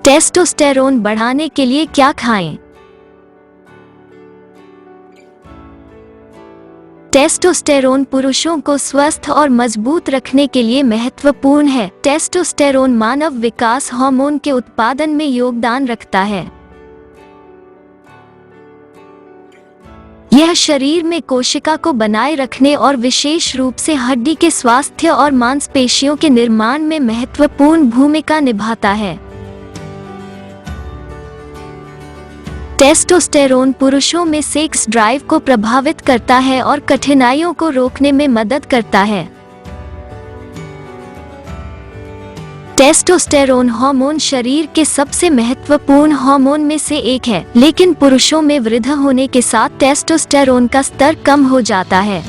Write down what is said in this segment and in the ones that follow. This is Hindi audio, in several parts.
टेस्टोस्टेरोन बढ़ाने के लिए क्या खाएं? टेस्टोस्टेरोन पुरुषों को स्वस्थ और मजबूत रखने के लिए महत्वपूर्ण है। टेस्टोस्टेरोन मानव विकास हार्मोन के उत्पादन में योगदान रखता है। यह शरीर में कोशिका को बनाए रखने और विशेष रूप से हड्डी के स्वास्थ्य और मांसपेशियों के निर्माण में महत्वपूर्ण भूमिका निभाता है। टेस्टोस्टेरोन पुरुषों में सेक्स ड्राइव को प्रभावित करता है और कठिनाइयों को रोकने में मदद करता है। टेस्टोस्टेरोन हार्मोन शरीर के सबसे महत्वपूर्ण हार्मोन में से एक है, लेकिन पुरुषों में वृद्धि होने के साथ टेस्टोस्टेरोन का स्तर कम हो जाता है।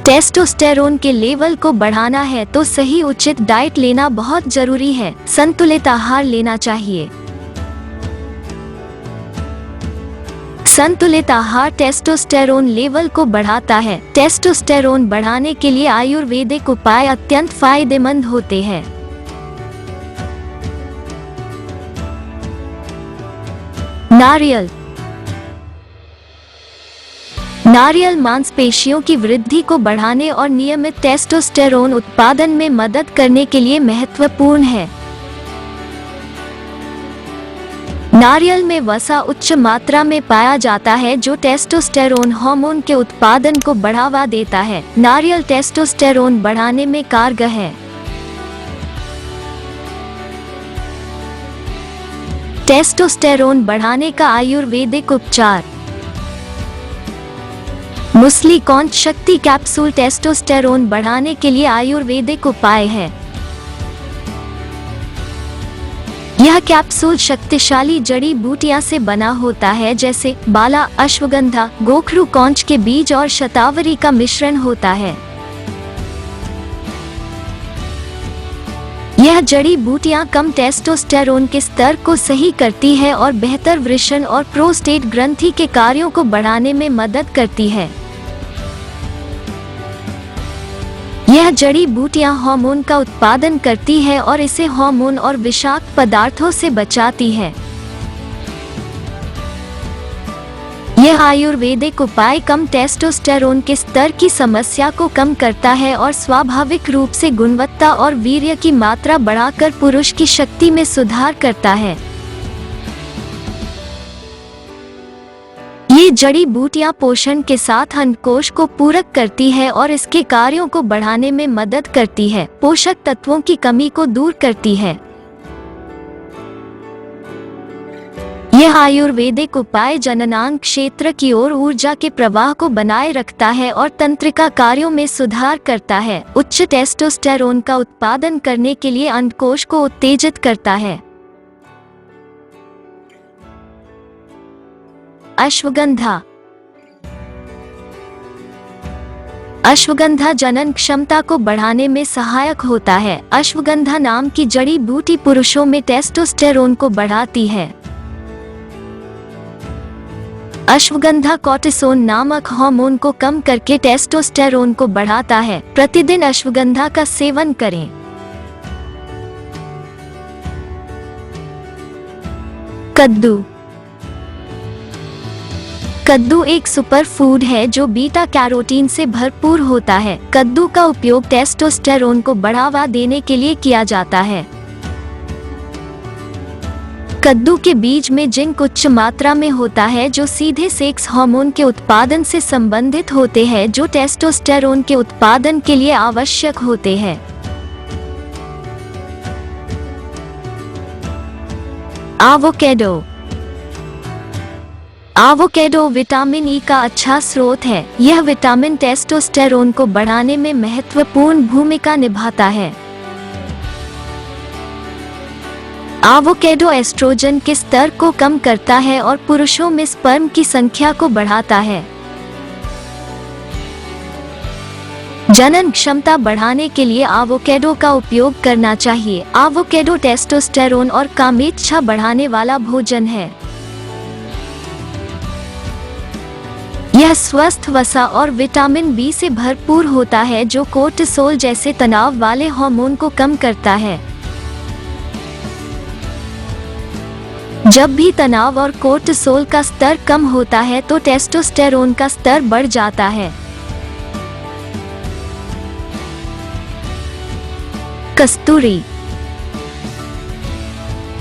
टेस्टोस्टेरोन के लेवल को बढ़ाना है तो सही उचित डाइट लेना बहुत जरूरी है। संतुलित आहार लेना चाहिए। संतुलित आहार टेस्टोस्टेरोन लेवल को बढ़ाता है। टेस्टोस्टेरोन बढ़ाने के लिए आयुर्वेदिक उपाय अत्यंत फायदेमंद होते हैं। नारियल। नारियल मांसपेशियों की वृद्धि को बढ़ाने और नियमित टेस्टोस्टेरोन उत्पादन में मदद करने के लिए महत्वपूर्ण है। नारियल में वसा उच्च मात्रा में पाया जाता है जो टेस्टोस्टेरोन हार्मोन के उत्पादन को बढ़ावा देता है। नारियल टेस्टोस्टेरोन बढ़ाने में कारगर है। टेस्टोस्टेरोन बढ़ाने का आयुर्वेदिक उपचार। मुस्ली कॉन्च शक्ति कैप्सूल टेस्टोस्टेरोन बढ़ाने के लिए आयुर्वेदिक उपाय है। यह कैप्सूल शक्तिशाली जड़ी बूटियां से बना होता है जैसे बाला, अश्वगंधा, गोखरू कॉन्च के बीज और शतावरी का मिश्रण होता है। यह जड़ी बूटियां कम टेस्टोस्टेरोन के स्तर को सही करती है और बेहतर वृषण और प्रोस्टेट ग्रंथि के कार्यों को बढ़ाने में मदद करती है। यह जड़ी बूटियां हार्मोन का उत्पादन करती है और इसे हार्मोन और विषाक्त पदार्थों से बचाती है। यह आयुर्वेदिक उपाय कम टेस्टोस्टेरोन के स्तर की समस्या को कम करता है और स्वाभाविक रूप से गुणवत्ता और वीर्य की मात्रा बढ़ाकर पुरुष की शक्ति में सुधार करता है। ये जड़ी बूटियां पोषण के साथ अंडकोश को पूरक करती है और इसके कार्यों को बढ़ाने में मदद करती है। पोषक तत्वों की कमी को दूर करती है। यह आयुर्वेदिक उपाय जननांग क्षेत्र की ओर ऊर्जा के प्रवाह को बनाए रखता है और तंत्रिका कार्यों में सुधार करता है। उच्च टेस्टोस्टेरोन का उत्पादन करने के लिए अंडकोश को उत्तेजित करता है। अश्वगंधा। अश्वगंधा जनन क्षमता को बढ़ाने में सहायक होता है। अश्वगंधा नाम की जड़ी बूटी पुरुषों में टेस्टोस्टेरोन को बढ़ाती है। अश्वगंधा कॉर्टिसोन नामक हार्मोन को कम करके टेस्टोस्टेरोन को बढ़ाता है। प्रतिदिन अश्वगंधा का सेवन करें। कद्दू। कद्दू एक सुपर फूड है जो बीटा कैरोटीन से भरपूर होता है। कद्दू का उपयोग टेस्टोस्टेरोन को बढ़ावा देने के लिए किया जाता है। कद्दू के बीज में जिंक उच्च मात्रा में होता है जो सीधे सेक्स हार्मोन के उत्पादन से संबंधित होते हैं जो टेस्टोस्टेरोन के उत्पादन के लिए आवश्यक होते हैं। एवोकेडो। एवोकेडो विटामिन ई का अच्छा स्रोत है। यह विटामिन टेस्टोस्टेरोन को बढ़ाने में महत्वपूर्ण भूमिका निभाता है। एवोकेडो एस्ट्रोजन के स्तर को कम करता है और पुरुषों में स्पर्म की संख्या को बढ़ाता है। जनन क्षमता बढ़ाने के लिए एवोकेडो का उपयोग करना चाहिए। एवोकेडो टेस्टोस्टेरोन और कामेच्छा बढ़ाने वाला भोजन है। यह स्वस्थ वसा और विटामिन बी से भरपूर होता है जो कोर्टिसोल जैसे तनाव वाले हार्मोन को कम करता है। जब भी तनाव और कोर्टिसोल का स्तर कम होता है तो टेस्टोस्टेरोन का स्तर बढ़ जाता है। कस्तूरी।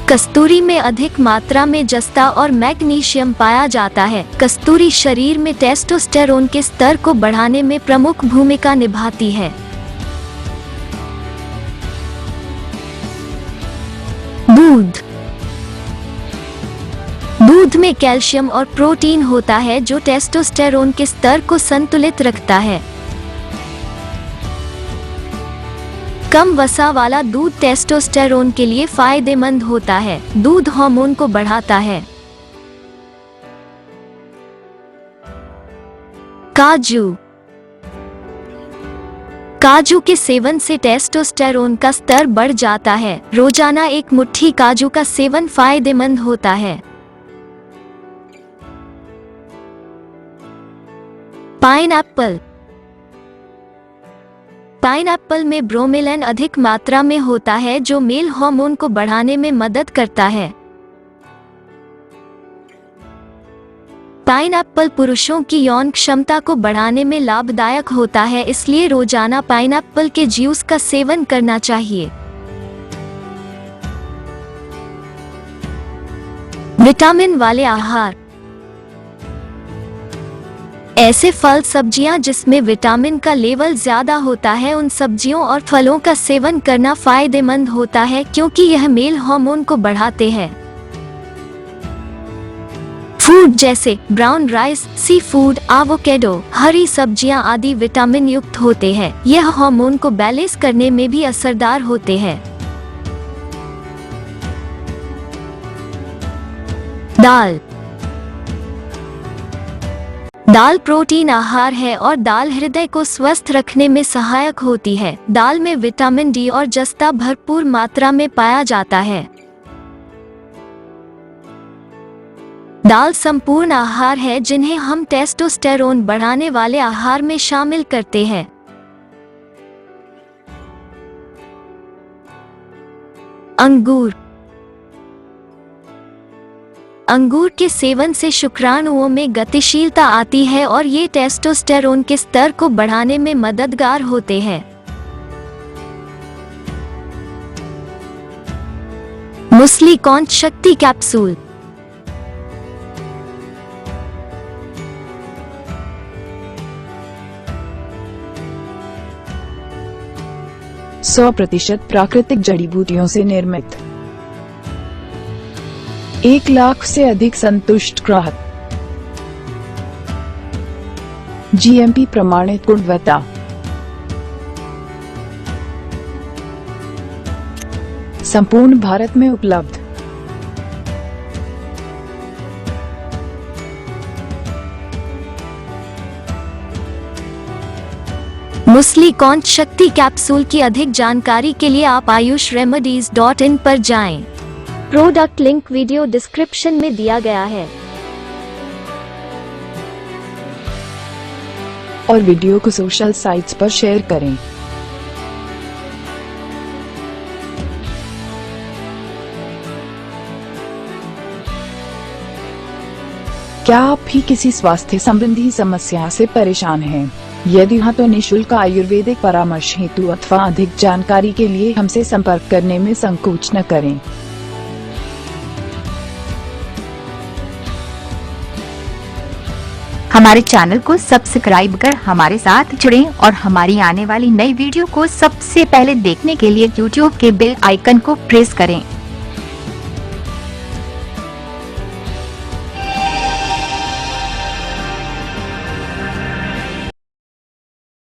कस्तूरी में अधिक मात्रा में जस्ता और मैग्नीशियम पाया जाता है। कस्तूरी शरीर में टेस्टोस्टेरोन के स्तर को बढ़ाने में प्रमुख भूमिका निभाती है। दूध। दूध में कैल्शियम और प्रोटीन होता है जो टेस्टोस्टेरोन के स्तर को संतुलित रखता है। कम वसा वाला दूध टेस्टोस्टेरोन के लिए फायदेमंद होता है। दूध हार्मोन को बढ़ाता है। काजू। काजू के सेवन से टेस्टोस्टेरोन का स्तर बढ़ जाता है। रोजाना एक मुट्ठी काजू का सेवन फायदेमंद होता है। पाइनएप्पल। पाइनएप्पल में ब्रोमेलैन अधिक मात्रा में होता है जो मेल हार्मोन को बढ़ाने में मदद करता है। पाइनएप्पल पुरुषों की यौन क्षमता को बढ़ाने में लाभदायक होता है, इसलिए रोजाना पाइनएप्पल के जूस का सेवन करना चाहिए। विटामिन वाले आहार। ऐसे फल सब्जियां जिसमें विटामिन का लेवल ज्यादा होता है, उन सब्जियों और फलों का सेवन करना फायदेमंद होता है क्योंकि यह मेल हार्मोन को बढ़ाते हैं। फूड जैसे brown rice, sea food, avocado, हरी सब्जियां आदि विटामिन युक्त होते हैं। यह हार्मोन को बैलेंस करने में भी असरदार होते हैं। दाल। दाल प्रोटीन आहार है और दाल हृदय को स्वस्थ रखने में सहायक होती है। दाल में विटामिन डी और जस्ता भरपूर मात्रा में पाया जाता है। दाल संपूर्ण आहार है जिन्हें हम टेस्टोस्टेरोन बढ़ाने वाले आहार में शामिल करते हैं। अंगूर। अंगूर के सेवन से शुक्राणुओं में गतिशीलता आती है और ये टेस्टोस्टेरोन के स्तर को बढ़ाने में मददगार होते हैं। मुस्ली कॉर्न शक्ति कैप्सूल। सौ प्रतिशत प्राकृतिक जड़ी बूटियों से निर्मित, 1 लाख से अधिक संतुष्ट ग्राहक, जीएमपी प्रमाणित गुणवत्ता, संपूर्ण भारत में उपलब्ध। मुस्ली कॉर्न शक्ति कैप्सूल की अधिक जानकारी के लिए आप ayushRemedies.in पर जाएं। प्रोडक्ट लिंक वीडियो डिस्क्रिप्शन में दिया गया है। और वीडियो को सोशल साइट्स पर शेयर करें। क्या आप भी किसी स्वास्थ्य संबंधी समस्या से परेशान हैं? यदि हाँ तो निशुल्क आयुर्वेदिक परामर्श हेतु अथवा अधिक जानकारी के लिए हमसे संपर्क करने में संकोच न करें। हमारे चैनल को सब्सक्राइब कर हमारे साथ जुड़ें और हमारी आने वाली नई वीडियो को सबसे पहले देखने के लिए YouTube के बेल आइकन को प्रेस करें।